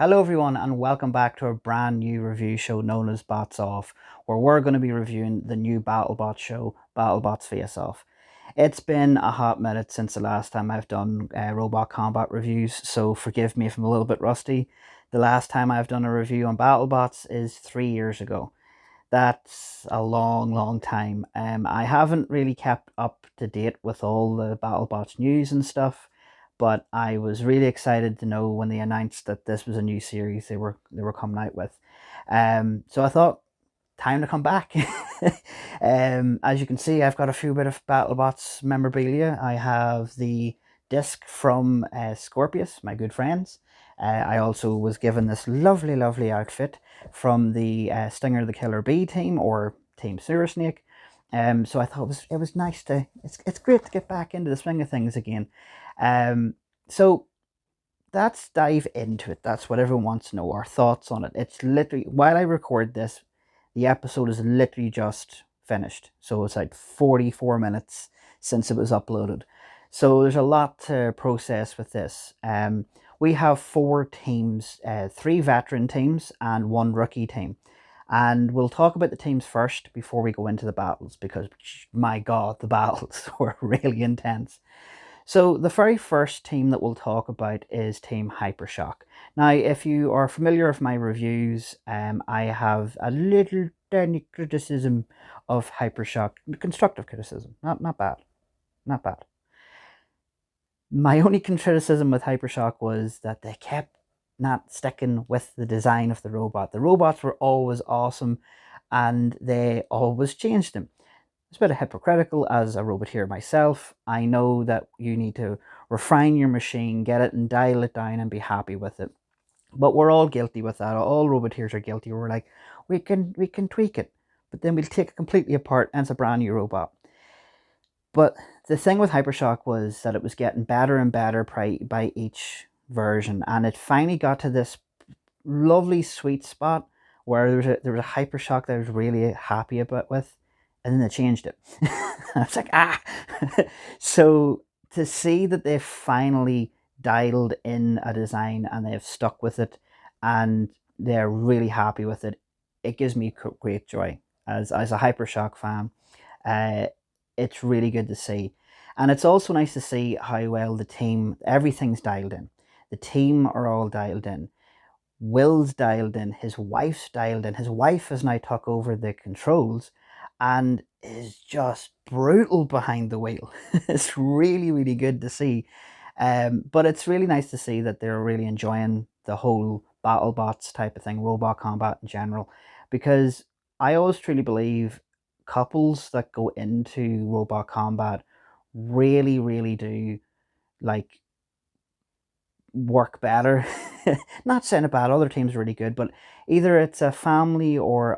Hello everyone and welcome back to a brand new review show known as Bots Off, where we're going to be reviewing the new Battlebot show, Battlebots Face Off. It's been a hot minute since the last time I've done robot combat reviews, so forgive me if I'm a little bit rusty. The last time I've done a review on Battlebots is 3 years ago. That's a long time. I haven't really kept up to date with all the BattleBots news and stuff, but I was really excited to know when they announced that this was a new series they were coming out with. So I thought, time to come back. As you can see, I've got a few bit of BattleBots memorabilia. I have the disc from Scorpius, my good friends. I also was given this lovely outfit from the Stinger the Killer Bee team, or Team Sewer Snake. So I thought it was nice to it's great to get back into the swing of things again. So let's dive into it. That's what everyone wants to know, our thoughts on it. It's literally, while I record this, the episode is literally just finished. So it's like 44 minutes since it was uploaded. So there's a lot to process with this. We have four teams, three veteran teams and one rookie team. And we'll talk about the teams first before we go into the battles, because my God, the battles were really intense. So the very first team that we'll talk about is Team Hypershock. Now, if you are familiar with my reviews, I have a little tiny criticism of Hypershock, constructive criticism, not bad, not bad. My only criticism with Hypershock was that they kept not sticking with the design of the robot. The robots were always awesome, and they always changed them. It's a bit hypocritical as a roboteer myself. I know that you need to refine your machine, get it and dial it down and be happy with it. But we're all guilty with that. All roboteers are guilty. We're like, we can tweak it, but then we'll take it completely apart and it's a brand new robot. But the thing with Hypershock was that it was getting better and better by each version, and it finally got to this lovely sweet spot where there was a Hypershock that I was really happy about with, and then they changed it. I was like, ah. So to see that they finally dialed in a design and they've stuck with it, and they're really happy with it, it gives me great joy as a Hypershock fan. Uh, it's really good to see, and it's also nice to see how well the team, everything's dialed in. The team are all dialed in. Will's dialed in, his wife's dialed in. His wife has now took over the controls and is just brutal behind the wheel. It's really good to see. But it's really nice to see that they're really enjoying the whole BattleBots type of thing, robot combat in general, because I always truly believe couples that go into robot combat really do like work better. Not saying about other teams are really good, but either it's a family or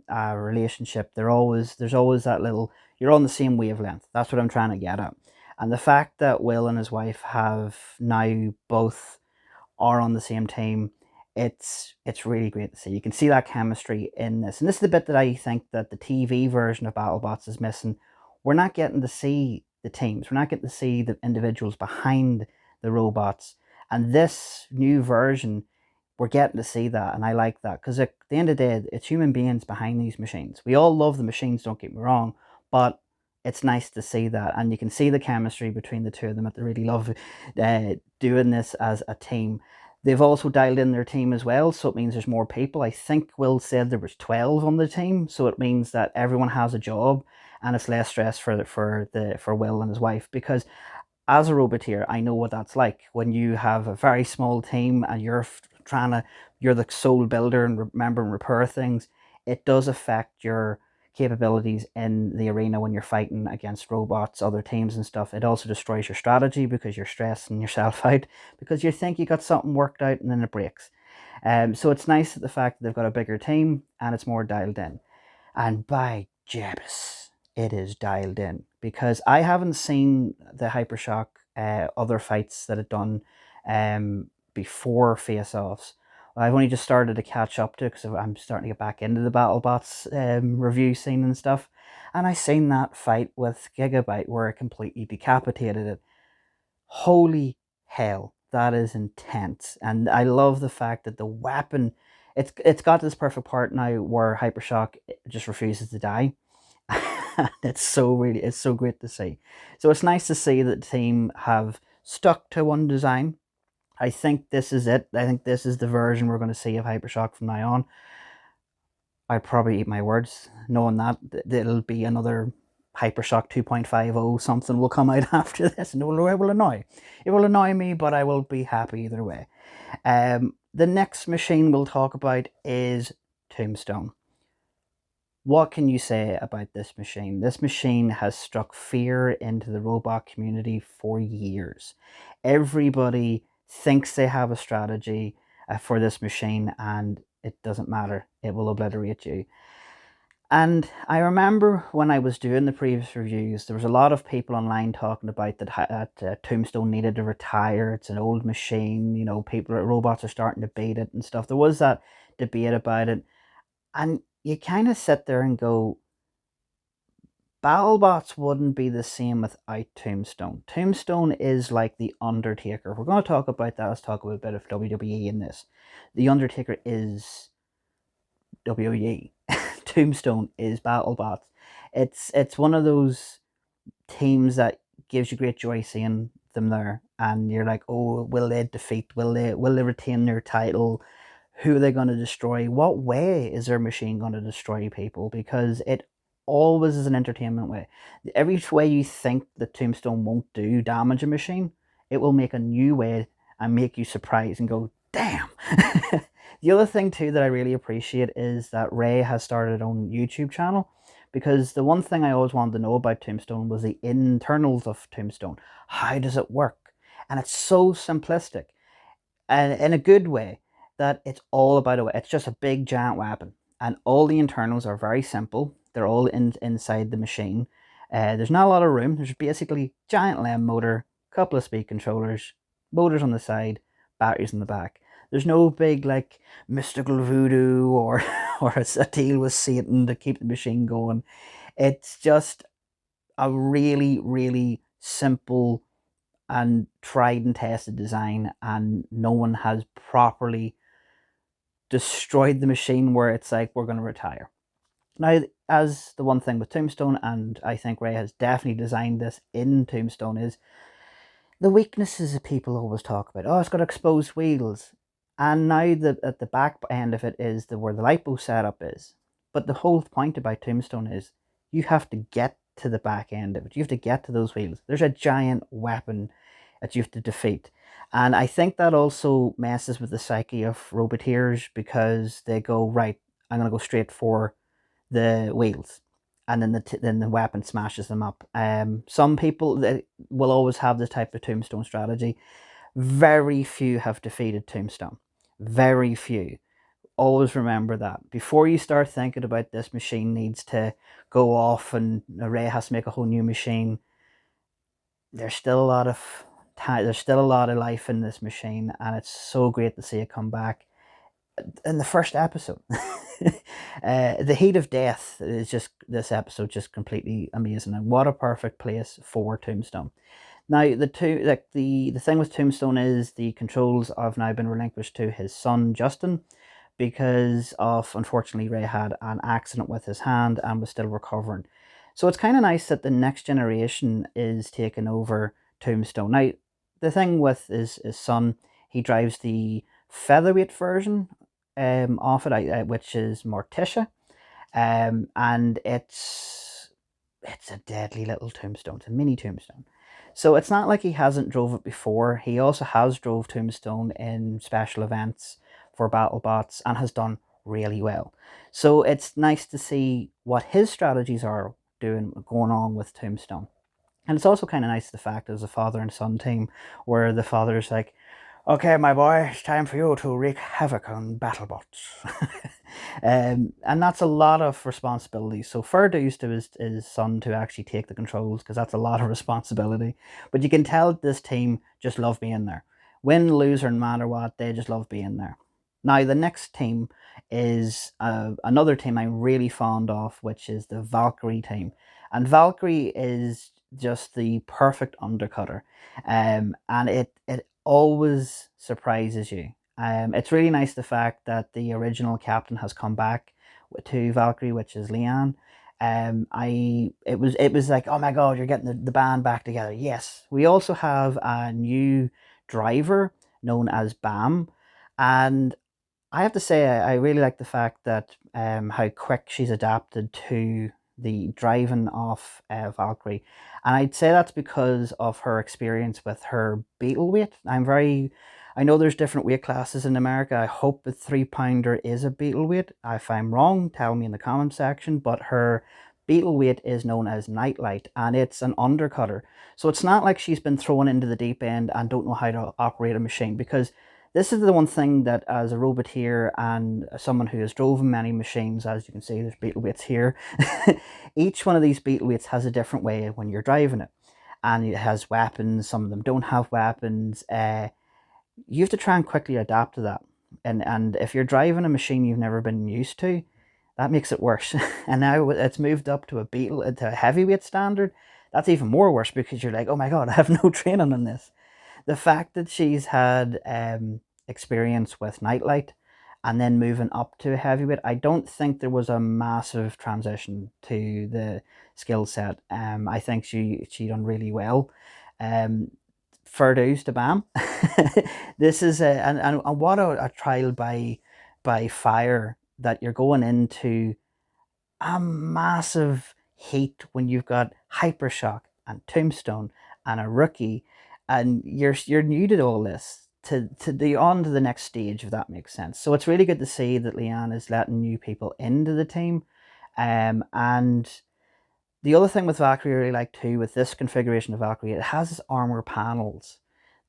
a relationship. There's always that little, you're on the same wavelength. That's what I'm trying to get at. And the fact that Will and his wife have now both are on the same team, it's really great to see. You can see that chemistry in this, and this is the bit that I think that the TV version of BattleBots is missing. We're not getting to see the teams. We're not getting to see the individuals behind the robots. And this new version, we're getting to see that, and I like that, because at the end of the day, it's human beings behind these machines. We all love the machines, don't get me wrong, but it's nice to see that, and you can see the chemistry between the two of them, that they really love doing this as a team. They've also dialed in their team as well, so it means there's more people. I think Will said there was 12 on the team, so it means that everyone has a job, and it's less stress for Will and his wife, because as a roboteer, I know what that's like when you have a very small team and you're the sole builder and remember and repair things. It does affect your capabilities in the arena when you're fighting against robots, other teams and stuff. It also destroys your strategy because you're stressing yourself out because you think you got something worked out and then it breaks. So it's nice that the fact that they've got a bigger team and it's more dialed in. And by Jebus, it is dialed in, because I haven't seen the Hypershock other fights that had done before face-offs. I've only just started to catch up to, because I'm starting to get back into the BattleBots review scene and stuff. And I seen that fight with Gigabyte where it completely decapitated it. Holy hell. that is intense. And I love the fact that the weapon, it's got this perfect part now where Hypershock just refuses to die. It's so great to see. So it's nice to see that the team have stuck to one design. I think this is it. I think this is the version we're going to see of Hypershock from now on. I'd probably eat my words, knowing that it'll be another Hypershock 2.50 something will come out after this, and it will annoy. It will annoy me, but I will be happy either way. The next machine we'll talk about is Tombstone. What can you say about this machine? This machine has struck fear into the robot community for years. Everybody thinks they have a strategy for this machine, and it doesn't matter. It will obliterate you. And I remember when I was doing the previous reviews, there was a lot of people online talking about that Tombstone needed to retire. It's an old machine. You know, robots are starting to beat it and stuff. There was that debate about it. And you kind of sit there and go, Battlebots wouldn't be the same without Tombstone. Tombstone is like the Undertaker. If we're going to talk about that, let's talk about a bit of WWE in this. The Undertaker is WWE. Tombstone is Battlebots. It's one of those teams that gives you great joy seeing them there, and you're like, oh, will they defeat? Will they retain their title? Who are they going to destroy? What way is their machine going to destroy people? Because it always is an entertainment way. Every way you think the Tombstone won't damage a machine, it will make a new way and make you surprised and go, damn. The other thing too that I really appreciate is that Ray has started her own YouTube channel, because the one thing I always wanted to know about Tombstone was the internals of Tombstone. How does it work? And it's so simplistic, and in a good way, that it's all about it's just a big giant weapon, and all the internals are very simple. They're all inside the machine. There's not a lot of room. There's basically giant LEM motor, couple of speed controllers, motors on the side, batteries in the back. There's no big like mystical voodoo or or a deal with Satan to keep the machine going. It's just a really, really simple and tried and tested design, and no one has properly destroyed the machine where it's like, we're going to retire. Now, as the one thing with Tombstone, and I think Ray has definitely designed this in Tombstone, is the weaknesses that people always talk about. Oh, it's got exposed wheels. And now at the back end of it is where the lipo setup is. But the whole point about Tombstone is you have to get to the back end of it. You have to get to those wheels. There's a giant weapon that you have to defeat. And I think that also messes with the psyche of Roboteers, because they go, right, I'm going to go straight for the wheels. And then the weapon smashes them up. Some people will always have this type of Tombstone strategy. Very few have defeated Tombstone. Very few. Always remember that. Before you start thinking about this machine needs to go off and Ray has to make a whole new machine, there's still a lot of time, there's still a lot of life in this machine, and it's so great to see it come back in the first episode. The heat of death is just, this episode just completely amazing, and what a perfect place for Tombstone. Now, the thing with Tombstone is the controls have now been relinquished to his son Justin, because of, unfortunately, Ray had an accident with his hand and was still recovering. So it's kind of nice that the next generation is taking over Tombstone. Now, the thing with his son, he drives the featherweight version of it, which is Morticia, and it's a deadly little Tombstone. It's a mini Tombstone. So it's not like he hasn't drove it before. He also has drove Tombstone in special events for Battlebots and has done really well. So it's nice to see what his strategies are going on with Tombstone. And it's also kind of nice the fact as a father and son team where the father's like, okay, my boy, it's time for you to wreak havoc on Battlebots. And that's a lot of responsibility. So fair dues to his son to actually take the controls, because that's a lot of responsibility. But you can tell this team just love being there. Win, lose, or no matter what, they just love being there. Now, the next team is another team I'm really fond of, which is the Valkyrie team. And Valkyrie is just the perfect undercutter, and it always surprises you. It's really nice the fact that the original captain has come back to Valkyrie, which is Leanne. It was like, oh my god, you're getting the band back together. Yes, we also have a new driver known as Bam, and I have to say, I really like the fact that how quick she's adapted to the driving of Valkyrie, and I'd say that's because of her experience with her beetle weight. I know there's different weight classes in America. I hope a 3 pounder is a beetle weight. If I'm wrong, tell me in the comment section. But her beetle weight is known as Nightlight, and it's an undercutter. So it's not like she's been thrown into the deep end and don't know how to operate a machine, because this is the one thing that, as a roboteer and someone who has driven many machines, as you can see, there's beetle weights here. Each one of these beetle weights has a different way when you're driving it, and it has weapons. Some of them don't have weapons. You have to try and quickly adapt to that. And if you're driving a machine you've never been used to, that makes it worse. And now it's moved up to to a heavyweight standard. That's even more worse, because you're like, oh my god, I have no training on this. The fact that she's had experience with Nightlight and then moving up to heavyweight, I don't think there was a massive transition to the skill set. I think she done really well. Um, Fair dues to Bam. This is and what a trial by fire, that you're going into a massive heat when you've got Hypershock and Tombstone and a rookie, and you're new to all this, to be on to the next stage, if that makes sense. So it's really good to see that Leanne is letting new people into the team. And the other thing with Valkyrie I really like too, with this configuration of Valkyrie, it has armor panels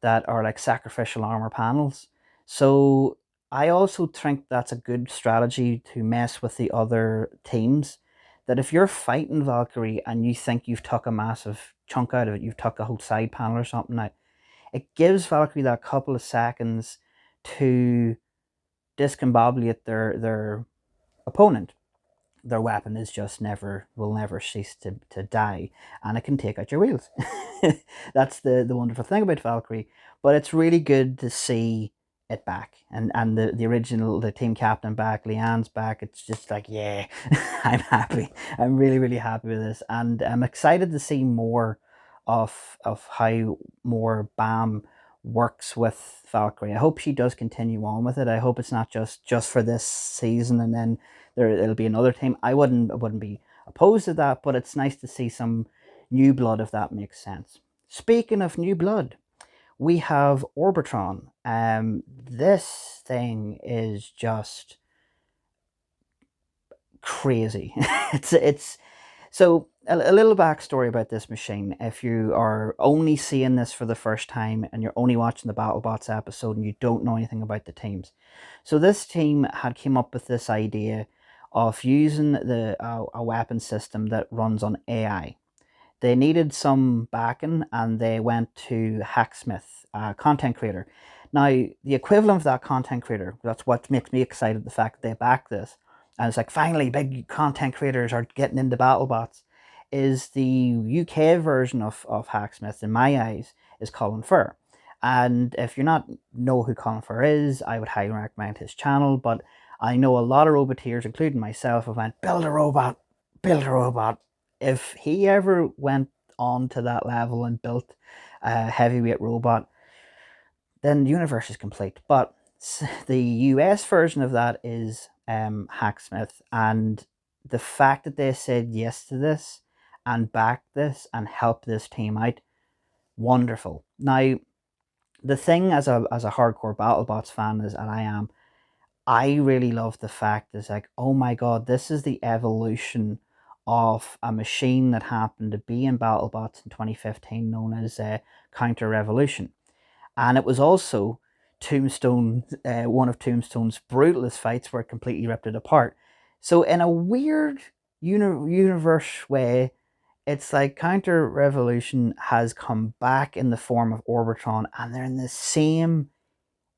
that are like sacrificial armor panels. So I also think that's a good strategy to mess with the other teams. That if you're fighting Valkyrie and you think you've took a massive chunk out of it, you've took a whole side panel or something out, it gives Valkyrie that couple of seconds to discombobulate their opponent. Their weapon is just will never cease to die, and it can take out your wheels. That's the wonderful thing about Valkyrie. But it's really good to see it back, and the team captain back, Leanne's back. It's just like, yeah, I'm happy. I'm really, really happy with this, and I'm excited to see more of how more Bam works with Valkyrie. I hope she does continue on with it. I hope it's not just for this season and then it'll be another team. I wouldn't be opposed to that, but it's nice to see some new blood, if that makes sense. Speaking of new blood, we have Orbitron. This thing is just crazy. It's so a little backstory about this machine. If you are only seeing this for the first time and you're only watching the Battlebots episode and you don't know anything about the teams, so this team had came up with this idea of using a weapon system that runs on AI. They needed some backing, and they went to Hacksmith, a content creator. Now, the equivalent of that content creator, that's what makes me excited, the fact that they back this. And it's like, finally, big content creators are getting into BattleBots. Is the UK version of Hacksmith, in my eyes, is Colin Furr. And if you're not know who Colin Furr is, I would highly recommend his channel. But I know a lot of roboteers, including myself, have went, build a robot, build a robot. If he ever went on to that level and built a heavyweight robot, then the universe is complete. But the US version of that is Hacksmith, and the fact that they said yes to this and backed this and helped this team out, wonderful. Now, the thing as a hardcore BattleBots fan, is, and I am, I really love the fact is like, oh my god, this is the evolution of a machine that happened to be in BattleBots in 2015, known as Counter Revolution. And it was also Tombstone, one of Tombstone's brutalist fights, where it completely ripped it apart. So in a weird universe way, it's like Counter Revolution has come back in the form of Orbitron, and they're in the same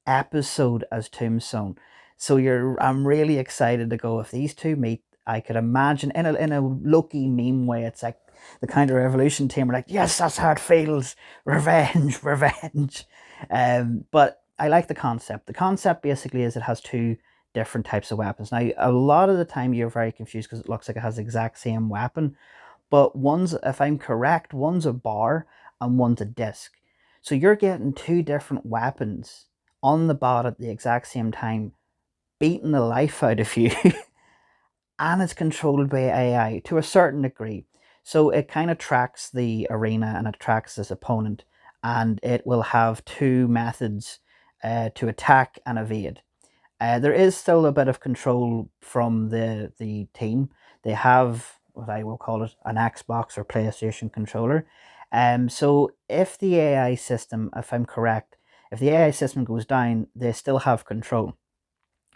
episode as Tombstone. So I'm really excited to go, if these two meet. I could imagine in a Loki meme way, it's like the Counter Revolution team were like, yes, that's how it feels. Revenge, revenge. But I like the concept. The concept basically is it has two different types of weapons. Now, a lot of the time you're very confused because it looks like it has the exact same weapon. But one's, if I'm correct, one's a bar and one's a disc. So you're getting two different weapons on the bot at the exact same time, beating the life out of you. And it's controlled by AI to a certain degree. So it kind of tracks the arena and it tracks this opponent, and it will have two methods to attack and evade. There is still a bit of control from the team. They have what I will call it an Xbox or PlayStation controller. So if the AI system, if I'm correct, if the AI system goes down, they still have control.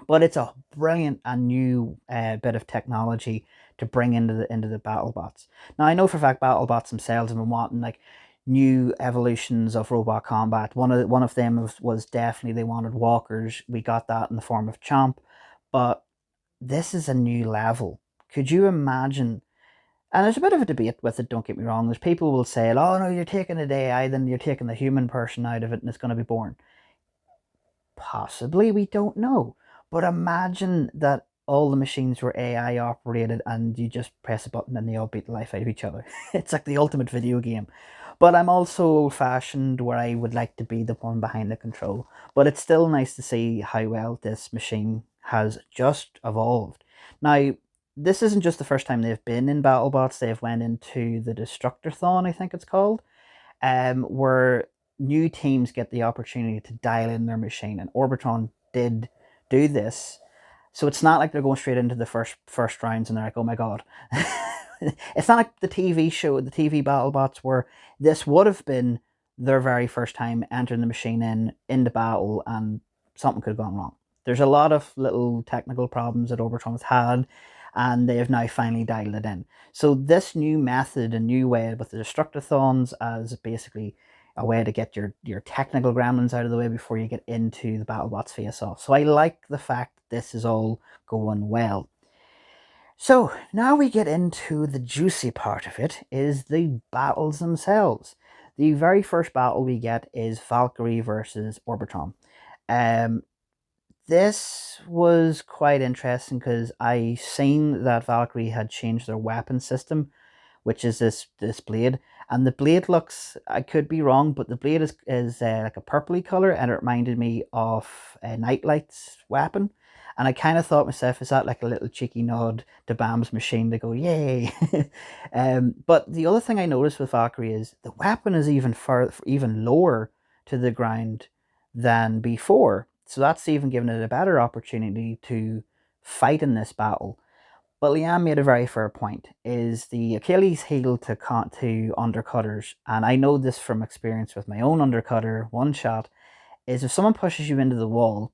But it's a brilliant and new bit of technology to bring into the BattleBots. Now I know for a fact BattleBots themselves have been wanting like new evolutions of robot combat. One of them was definitely they wanted walkers. We got that in the form of Chomp, but this is a new level. Could you imagine? And there's a bit of a debate with it. Don't get me wrong. There's people who will say, "Oh no, you're taking the AI, then you're taking the human person out of it, and it's going to be boring." Possibly, we don't know. But imagine that all the machines were AI operated and you just press a button and they all beat the life out of each other. It's like the ultimate video game. But I'm also old fashioned where I would like to be the one behind the control. But it's still nice to see how well this machine has just evolved. Now, this isn't just the first time they've been in BattleBots. They've went into the Destructor-thon, I think it's called, where new teams get the opportunity to dial in their machine, and Orbitron did do this. So it's not like they're going straight into the first rounds and they're like, oh my god. It's not like the TV show, the TV BattleBots, where this would have been their very first time entering the machine into battle and something could have gone wrong. There's a lot of little technical problems that Orbitron's had, and they have now finally dialed it in. So this new method, a new way with the Destructathons as basically a way to get your technical gremlins out of the way before you get into the BattleBots face-off. So I like the fact that this is all going well. So now we get into the juicy part of it, is the battles themselves. The very first battle we get is Valkyrie versus Orbitron. Um, this was quite interesting because I seen that Valkyrie had changed their weapon system, which is this blade, and the blade looks, I could be wrong, but the blade is like a purpley color, and it reminded me of Nightlight's weapon. And I kind of thought myself, is that like a little cheeky nod to Bam's machine to go, yay? But the other thing I noticed with Valkyrie is the weapon is even lower to the ground than before. So that's even giving it a better opportunity to fight in this battle. But Liam made a very fair point, is the Achilles heel to undercutters, and I know this from experience with my own undercutter, one shot, is if someone pushes you into the wall,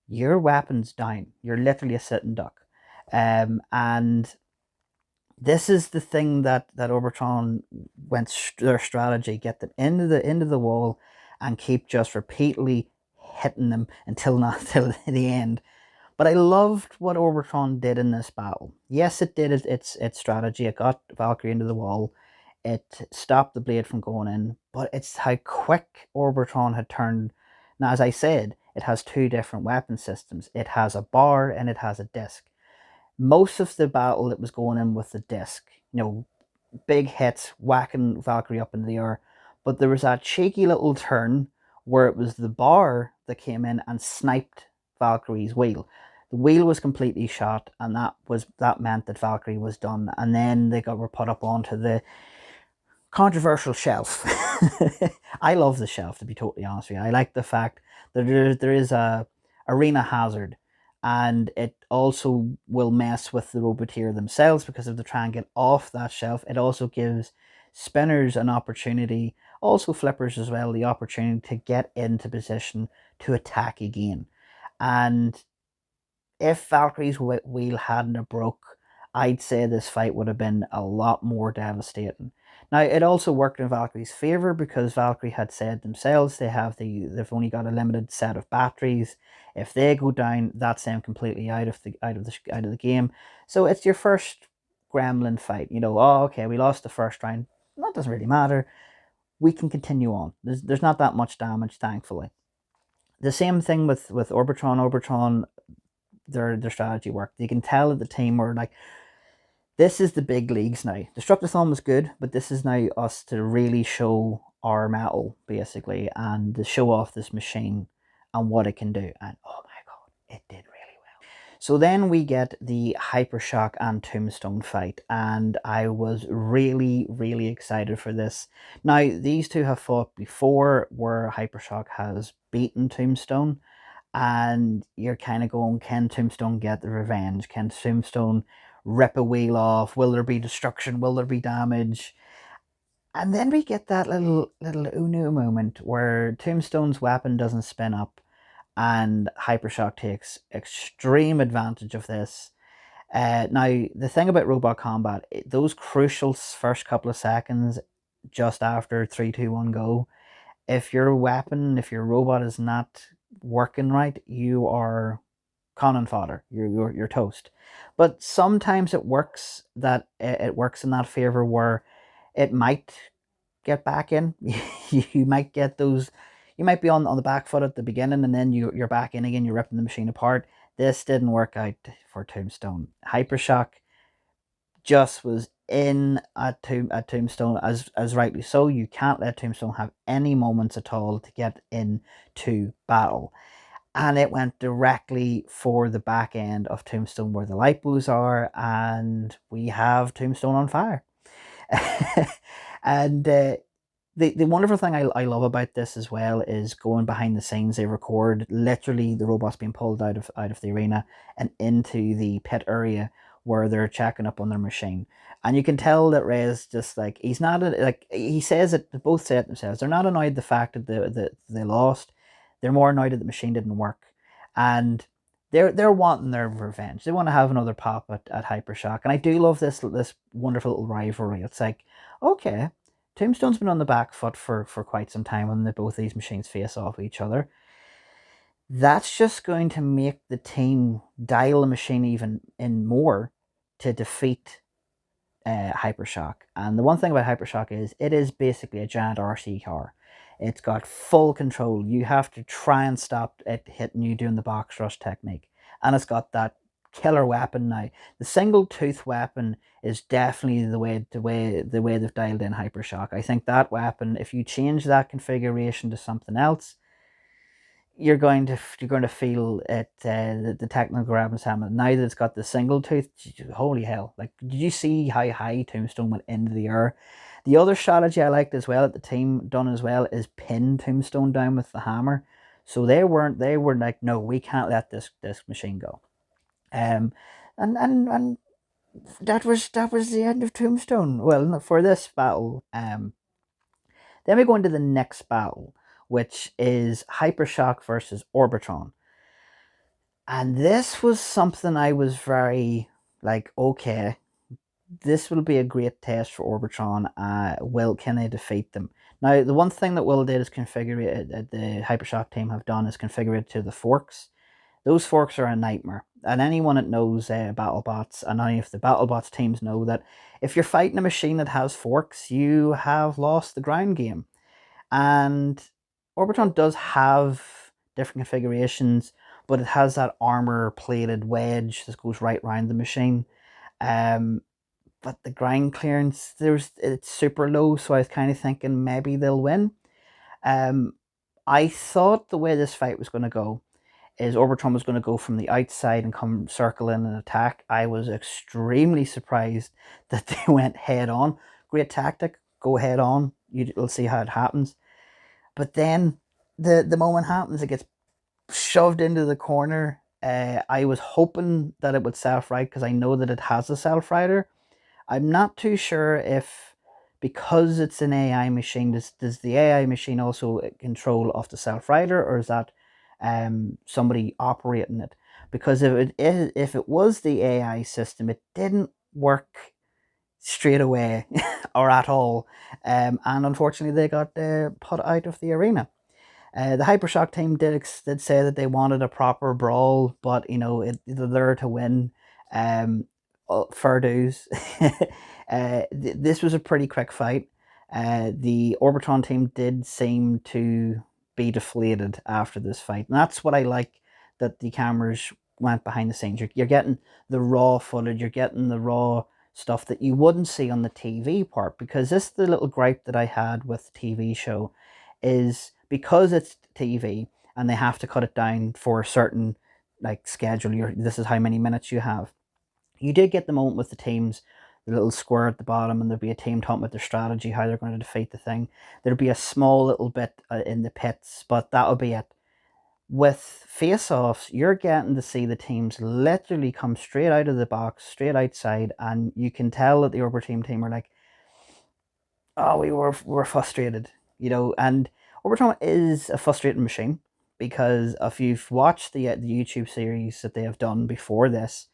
your weapon's down. You're literally a sitting duck. And this is the thing that Orbitron went their strategy, get them into the wall and keep just repeatedly hitting them until not till the end. But I loved what Orbitron did in this battle. Yes, it did its strategy. It got Valkyrie into the wall. It stopped the blade from going in. But it's how quick Orbitron had turned. Now, as I said, it has two different weapon systems. It has a bar and it has a disc. Most of the battle it was going in with the disc. You know, big hits, whacking Valkyrie up in the air. But there was that cheeky little turn where it was the bar that came in and sniped Valkyrie's wheel. The wheel was completely shot, and that meant that Valkyrie was done. And then were put up onto the controversial shelf. I love the shelf, to be totally honest with you. I like the fact that there is a arena hazard, and it also will mess with the Roboteer themselves, because if they try and get off that shelf, it also gives spinners an opportunity, also flippers as well, the opportunity to get into position to attack again. And if Valkyrie's wheel hadn't broke, I'd say this fight would have been a lot more devastating. Now, it also worked in Valkyrie's favor because Valkyrie had said themselves they've only got a limited set of batteries. If they go down, that's them completely out of the game. So it's your first gremlin fight. You know, oh, okay, we lost the first round. That doesn't really matter. We can continue on. There's not that much damage, thankfully. The same thing with Orbitron. Orbitron, their strategy worked. You can tell that the team were like, this is the big leagues now. Destructathon was good, but this is now us to really show our metal, basically, and to show off this machine and what it can do. And oh my god, it did really well. So then we get the Hypershock and Tombstone fight, and I was really, really excited for this. Now, these two have fought before where Hypershock has beaten Tombstone, and you're kind of going, can Tombstone get the revenge? Can Tombstone rip a wheel off? Will there be destruction? Will there be damage? And then we get that little Uno moment where Tombstone's weapon doesn't spin up, and Hypershock takes extreme advantage of this. Now, the thing about robot combat, those crucial first couple of seconds just after 3, 2, 1, go, if your weapon, if your robot is not working right, you are cannon fodder. You're toast. But sometimes it works it works in that favor where it might get back in. You might get those. You might be on the back foot at the beginning, and then you're back in again. You're ripping the machine apart. This didn't work out for Tombstone. Hypershock just was in at Tombstone, as rightly so. You can't let Tombstone have any moments at all to get into battle. And it went directly for the back end of Tombstone where the lipos are, and we have Tombstone on fire. And the wonderful thing I love about this as well is going behind the scenes. They record literally the robots being pulled out of the arena and into the pit area where they're checking up on their machine. And you can tell that Ray's just like, he's not like, he says it, both say it themselves. They're not annoyed the fact that they lost. They're more annoyed that the machine didn't work. And they're wanting their revenge. They want to have another pop at Hypershock. And I do love this wonderful little rivalry. It's like, okay, Tombstone's been on the back foot for quite some time when both these machines face off each other. That's just going to make the team dial the machine even in more to defeat Hypershock. And the one thing about Hypershock is it is basically a giant RC car. It's got full control. You have to try and stop it hitting you doing the box rush technique. And it's got that killer weapon now. The single tooth weapon is definitely the way they've dialed in Hypershock. I think that weapon, if you change that configuration to something else, you're going to feel it, the technical grab and now that it's got the single tooth. Holy hell, like, did you see how high Tombstone went into the air? The other strategy I liked as well that the team done as well is pin Tombstone down with the hammer. So they were like, no, we can't let this machine go. And that was the end of Tombstone. Well, for this battle. Then we go into the next battle, which is Hypershock versus Orbitron. And this was something I was very like, okay, this will be a great test for Orbitron. Can they defeat them? Now, the one thing that Will did is configure it, the Hypershock team have done is configure it to the forks. Those forks are a nightmare. And anyone that knows Battlebots, and any of the Battlebots teams know that if you're fighting a machine that has forks, you have lost the ground game. And Orbitron does have different configurations, but it has that armor plated wedge that goes right around the machine. But the grind clearance, it's super low, so I was kind of thinking maybe they'll win. I thought the way this fight was going to go is Orbitron was going to go from the outside and come circle in and attack. I was extremely surprised that they went head on. Great tactic, go head on. You'll see how it happens. But then the moment happens, it gets shoved into the corner. I was hoping that it would self-right because I know that it has a self-rider. I'm not too sure if, because it's an AI machine, does the AI machine also control of the self-rider, or is that somebody operating it? Because if it was the AI system, it didn't work straight away or at all, and unfortunately they got put out of the arena. The Hypershock team did say that they wanted a proper brawl, but you know they're there to win. fair dues. This was a pretty quick fight. The Orbitron team did seem to be deflated after this fight, and that's what I like, that the cameras went behind the scenes. You're getting the raw footage, you're getting the raw stuff that you wouldn't see on the TV part, because this is the little gripe that I had with the TV show, is because it's TV and they have to cut it down for a certain like schedule. This is how many minutes you have. You did get the moment with the teams, the little square at the bottom, and there'd be a team talking about their strategy, how they're going to defeat the thing. There'd be a small little bit in the pits, but that'll be it. With face-offs, you're getting to see the teams literally come straight out of the box, straight outside, and you can tell that the Orbitron team are like, "Oh, we're frustrated," And Orbitron is a frustrating machine, because if you've watched the YouTube series that they have done before this,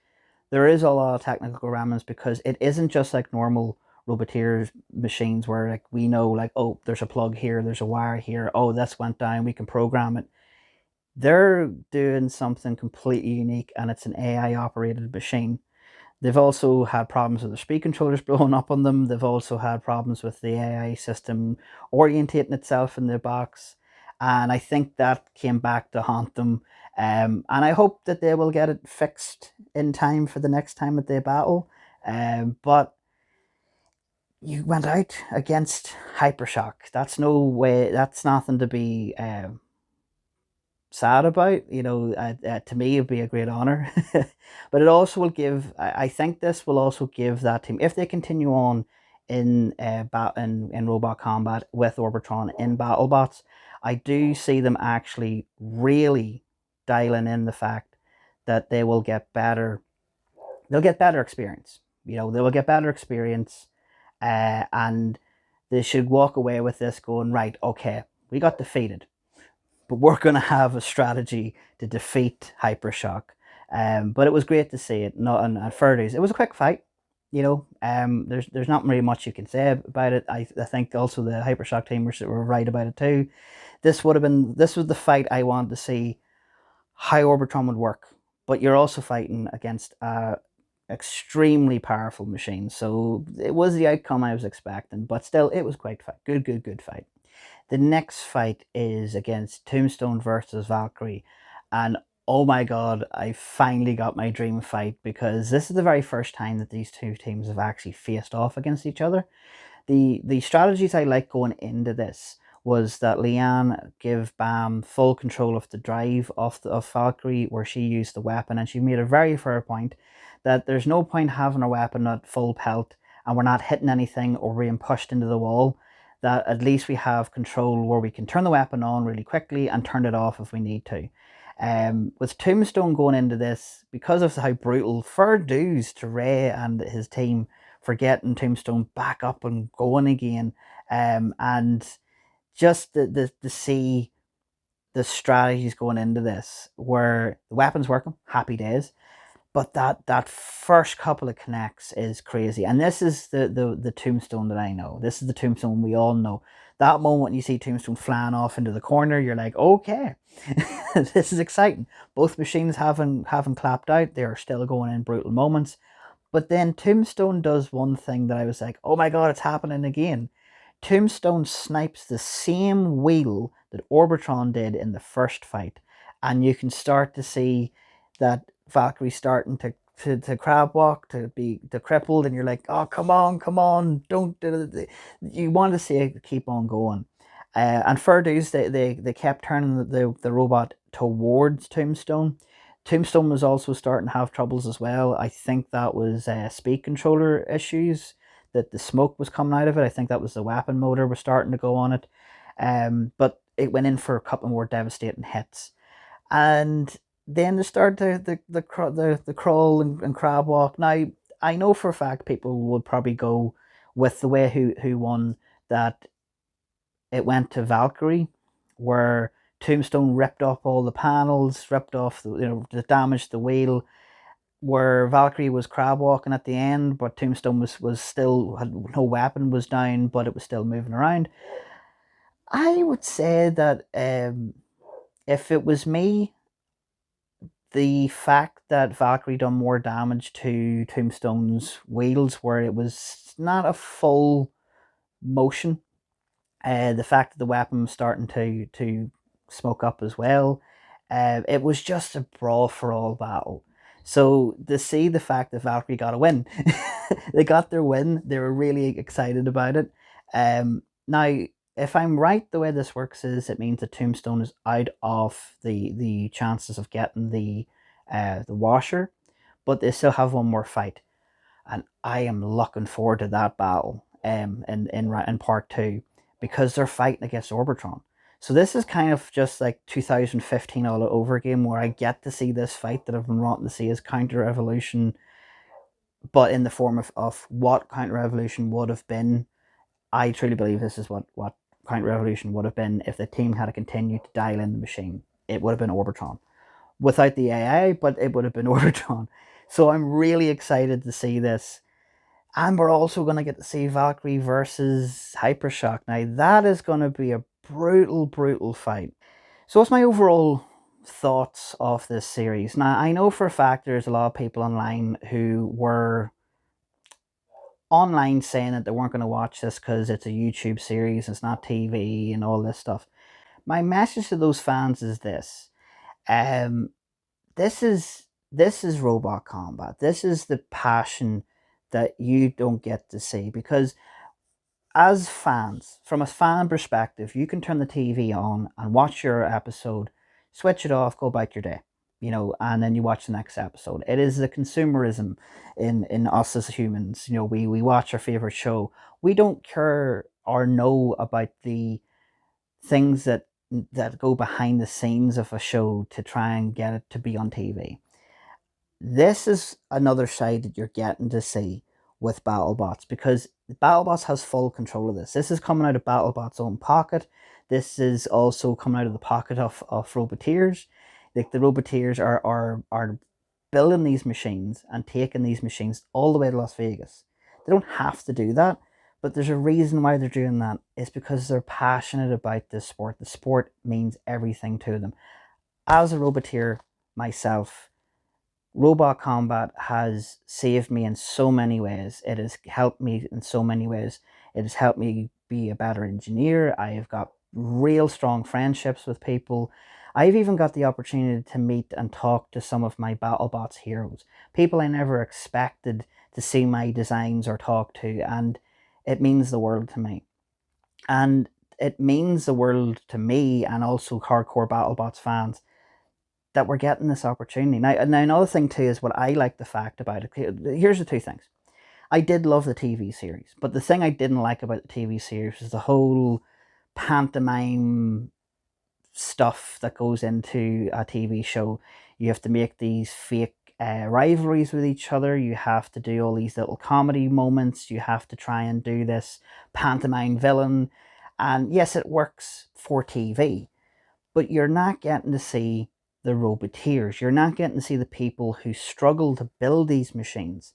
there is a lot of technical remnants, because it isn't just like normal Roboteer machines where like we know like, oh, there's a plug here, there's a wire here, oh, this went down, we can program it. They're doing something completely unique, and it's an AI operated machine. They've also had problems with their speed controllers blowing up on them. They've also had problems with the AI system orientating itself in the box. And I think that came back to haunt them. And I hope that they will get it fixed in time for the next time that they battle. But you went out against Hypershock. That's no way, that's nothing to be sad about. To me, it'd be a great honor. But it also will give. I think this will also give that team, if they continue on in robot combat with Orbitron in Battlebots, I do see them actually really dialing in the fact that they will get better. They'll get better experience. They will get better experience, and they should walk away with this going, right, okay, we got defeated, but we're going to have a strategy to defeat Hypershock. But it was great to see it. Not and fair dues. It was a quick fight. There's not really much you can say about it. I think also the Hypershock team were right about it too. This was the fight I wanted to see how Orbitron would work, but you're also fighting against a extremely powerful machine. So it was the outcome I was expecting, but still, it was quite fight. Good fight. The next fight is against Tombstone versus Valkyrie. And oh my god, I finally got my dream fight, because this is the very first time that these two teams have actually faced off against each other. The strategies I like going into this was that Leanne give Bam full control of the drive of Valkyrie, where she used the weapon, and she made a very fair point that there's no point having a weapon at full pelt and we're not hitting anything or being pushed into the wall. That at least we have control where we can turn the weapon on really quickly and turn it off if we need to. With Tombstone going into this, because of how brutal, fair dues to Ray and his team for getting Tombstone back up and going again. And just the see the strategies going into this, where the weapon's working, happy days. But that first couple of connects is crazy. And this is the Tombstone that I know. This is the Tombstone we all know. That moment when you see Tombstone flying off into the corner, you're like, okay, this is exciting. Both machines haven't clapped out. They are still going in brutal moments. But then Tombstone does one thing that I was like, oh my god, it's happening again. Tombstone snipes the same wheel that Orbitron did in the first fight. And you can start to see that Valkyrie starting to crab walk, to be crippled, and you're like, oh, come on, don't do it. You want to see it keep on going. And fair dues, they kept turning the robot towards Tombstone. Tombstone was also starting to have troubles as well. I think that was speed controller issues, that the smoke was coming out of it. I think that was the weapon motor was starting to go on it. But it went in for a couple more devastating hits. And then they started the crawl and crab walk. Now, I know for a fact people would probably go with the way who won, that it went to Valkyrie, where Tombstone ripped up all the panels, ripped off damaged the wheel, where Valkyrie was crab walking at the end, but Tombstone was still had no weapon, was down, but it was still moving around. I would say that if it was me, the fact that Valkyrie done more damage to Tombstone's wheels, where it was not a full motion. The fact that the weapon was starting to smoke up as well. It was just a brawl for all battle. So to see the fact that Valkyrie got a win, they got their win. They were really excited about it. Now, if I'm right, the way this works is it means that Tombstone is out of the chances of getting the washer, but they still have one more fight, and I am looking forward to that battle in part two, because they're fighting against Orbitron. So this is kind of just like 2015 all over again, where I get to see this fight that I've been wanting to see as Counter Revolution, but in the form of what Counter Revolution would have been. I truly believe this is what Counter Revolution would have been if the team had continued to dial in the machine. It would have been Orbitron without the AI, but it would have been Orbitron. So I'm really excited to see this. And we're also going to get to see Valkyrie versus Hypershock. Now, that is going to be a brutal, brutal fight. So what's my overall thoughts of this series? Now, I know for a fact there's a lot of people online who were online saying that they weren't going to watch this because it's a YouTube series, it's not TV and all this stuff. My message to those fans is this. Um, this is robot combat. This is the passion that you don't get to see, because as fans, from a fan perspective, you can turn the TV on and watch your episode, switch it off, go about your day, and then you watch the next episode. It is the consumerism in us as humans. We watch our favorite show. We don't care or know about the things that go behind the scenes of a show to try and get it to be on TV. This is another side that you're getting to see with Battlebots, because Battlebots has full control of this. This is coming out of Battlebots' own pocket. This is also coming out of the pocket of Roboteers. Like, the Roboteers are building these machines and taking these machines all the way to Las Vegas. They don't have to do that, but there's a reason why they're doing that. It's because they're passionate about this sport. The sport means everything to them. As a Roboteer myself, robot combat has saved me in so many ways. It has helped me in so many ways. It has helped me be a better engineer. I have got real strong friendships with people. I've even got the opportunity to meet and talk to some of my Battlebots heroes, people I never expected to see my designs or talk to, and it means the world to me. And it means the world to me and also hardcore Battlebots fans that we're getting this opportunity. Now another thing too is what I like the fact about it. Here's the two things. I did love the TV series, but the thing I didn't like about the TV series is the whole pantomime stuff that goes into a TV show. You have to make these fake rivalries with each other. You have to do all these little comedy moments. You have to try and do this pantomime villain. And yes, it works for TV, but you're not getting to see the Roboteers. You're not getting to see the people who struggle to build these machines.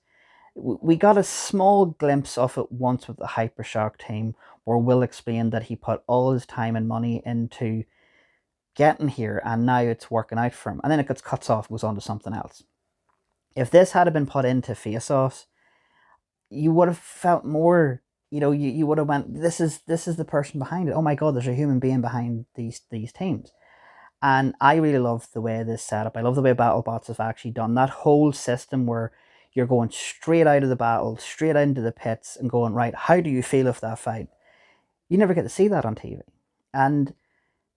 We got a small glimpse of it once with the Hypershock team, where Will explained that he put all his time and money into getting here, and now it's working out for him. And then it gets cuts off, goes on to something else. If this had been put into face-offs, you would have felt more. You would have went, this is the person behind it. Oh my God, there's a human being behind these teams. And I really love the way this setup. I love the way Battlebots have actually done that whole system where you're going straight out of the battle, straight into the pits, and going, right, how do you feel if that fight? You never get to see that on TV. And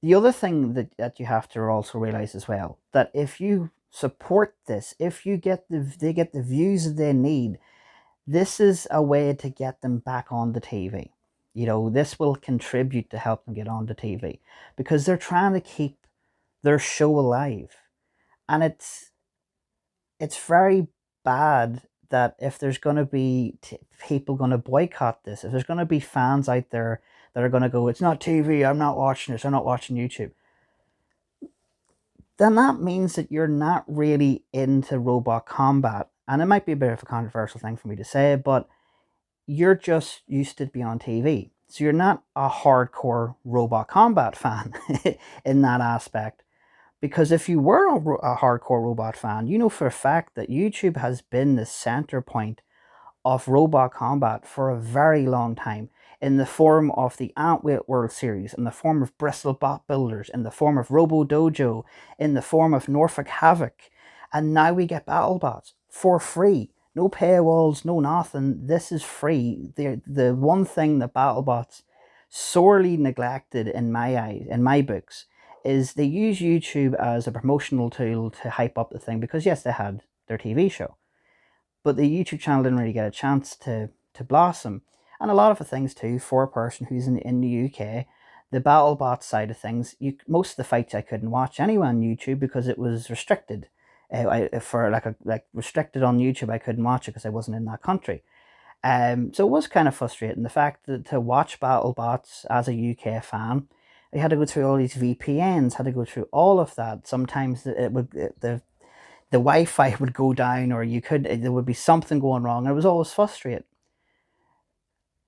the other thing that you have to also realize as well, that if you support this, if you get they get the views that they need, this is a way to get them back on the TV. This will contribute to help them get on the TV, because they're trying to keep their show alive. And it's very bad that if there's going to be people going to boycott this, if there's going to be fans out there that are going to go, it's not TV, I'm not watching this, I'm not watching YouTube, then that means that you're not really into robot combat. And it might be a bit of a controversial thing for me to say, but you're just used to be on TV. So you're not a hardcore robot combat fan in that aspect. Because if you were a hardcore robot fan, you know for a fact that YouTube has been the center point of robot combat for a very long time, in the form of the Antweight World Series, in the form of Bristol Bot Builders, in the form of Robo Dojo, in the form of Norfolk Havoc, and now we get BattleBots for free. No paywalls, no nothing. This is free. The one thing that BattleBots sorely neglected in my eyes, in my books, is they use YouTube as a promotional tool to hype up the thing, because yes, they had their TV show, but the YouTube channel didn't really get a chance to blossom. And a lot of the things too, for a person who's in the UK, the BattleBot side of things, most of the fights I couldn't watch anyway on YouTube because it was restricted. For like restricted on YouTube, I couldn't watch it because I wasn't in that country. So it was kind of frustrating, the fact that to watch BattleBots as a UK fan, I had to go through all these VPNs, had to go through all of that. Sometimes the Wi-Fi would go down, or there would be something going wrong. And it was always frustrating.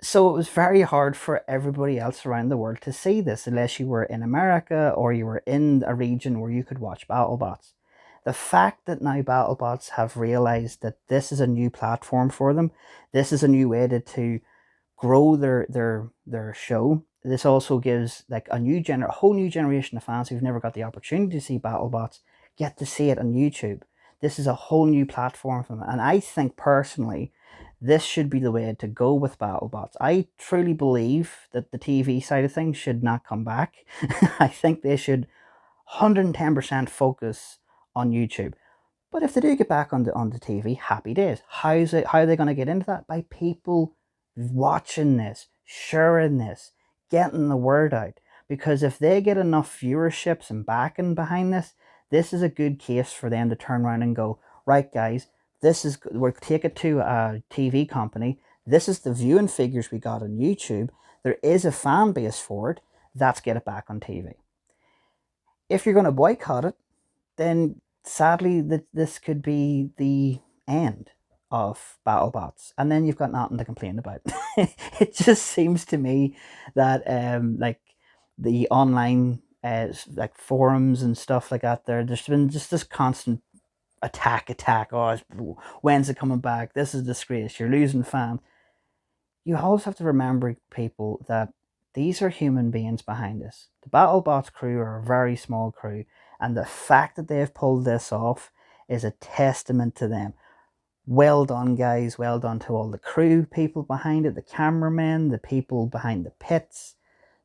So it was very hard for everybody else around the world to see this, unless you were in America or you were in a region where you could watch BattleBots. The fact that now BattleBots have realized that this is a new platform for them, this is a new way to grow their show. This also gives like a whole new generation of fans who've never got the opportunity to see BattleBots get to see it on YouTube. This is a whole new platform for them, and I think personally, this should be the way to go with BattleBots. I truly believe that the TV side of things should not come back. I think they should 110% focus on YouTube. But if they do get back on the TV, happy days. How are they going to get into that? By people watching this, sharing this, getting the word out. Because if they get enough viewerships and backing behind this is a good case for them to turn around and go, right guys, we'll take it to a TV company. This is the viewing figures we got on YouTube. There is a fan base for it. Let's get it back on TV. If you're going to boycott it, then sadly this could be the end of BattleBots, and then you've got nothing to complain about. It just seems to me that like the online like forums and stuff like that, there's been just this constant attack. Oh, when's it coming back? This is a disgrace. You're losing fans. You always have to remember, people, that these are human beings behind this. The BattleBots crew are a very small crew, and the fact that they've pulled this off is a testament to them. Well done, guys. Well done to all the crew people behind it, the cameramen, the people behind the pits,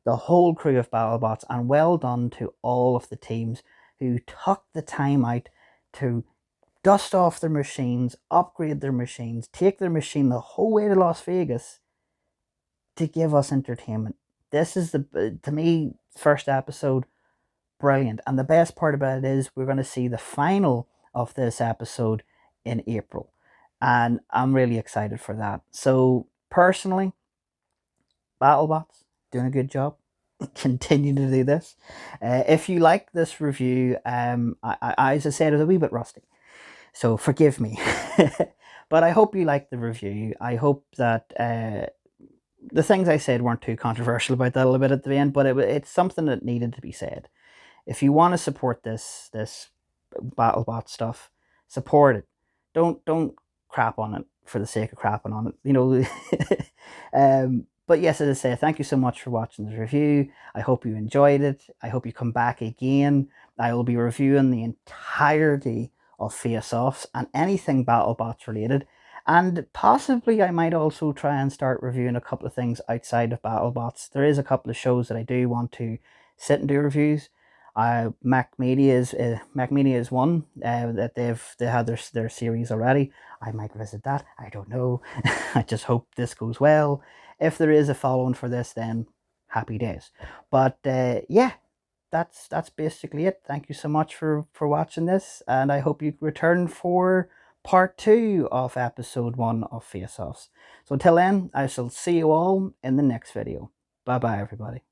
the whole crew of BattleBots, and well done to all of the teams who took the time out to dust off their machines, upgrade their machines, take their machine the whole way to Las Vegas to give us entertainment. This is to me, first episode, brilliant. And the best part about it is we're going to see the final of this episode in April. And I'm really excited for that. So personally, BattleBots, doing a good job. Continue to do this. If you like this review, as I said, it was a wee bit rusty, so forgive me. But I hope you liked the review. I hope that the things I said weren't too controversial about that a little bit at the end, but it's something that needed to be said. If you want to support this BattleBot stuff, support it. Don't crap on it for the sake of crapping on it, you know. But yes, as I say, thank you so much for watching this review. I hope you enjoyed it. I hope you come back again. I will be reviewing the entirety of face-offs and anything BattleBots related. And possibly I might also try and start reviewing a couple of things outside of BattleBots. There is a couple of shows that I do want to sit and do reviews. Mac Media is one that they had their series already. I might visit that. I don't know. I just hope this goes well. If there is a following for this, then happy days. But yeah, that's basically it. Thank you so much for watching this, and I hope you return for part 2 of episode 1 of Face Offs. So until then, I shall see you all in the next video. Bye bye, everybody.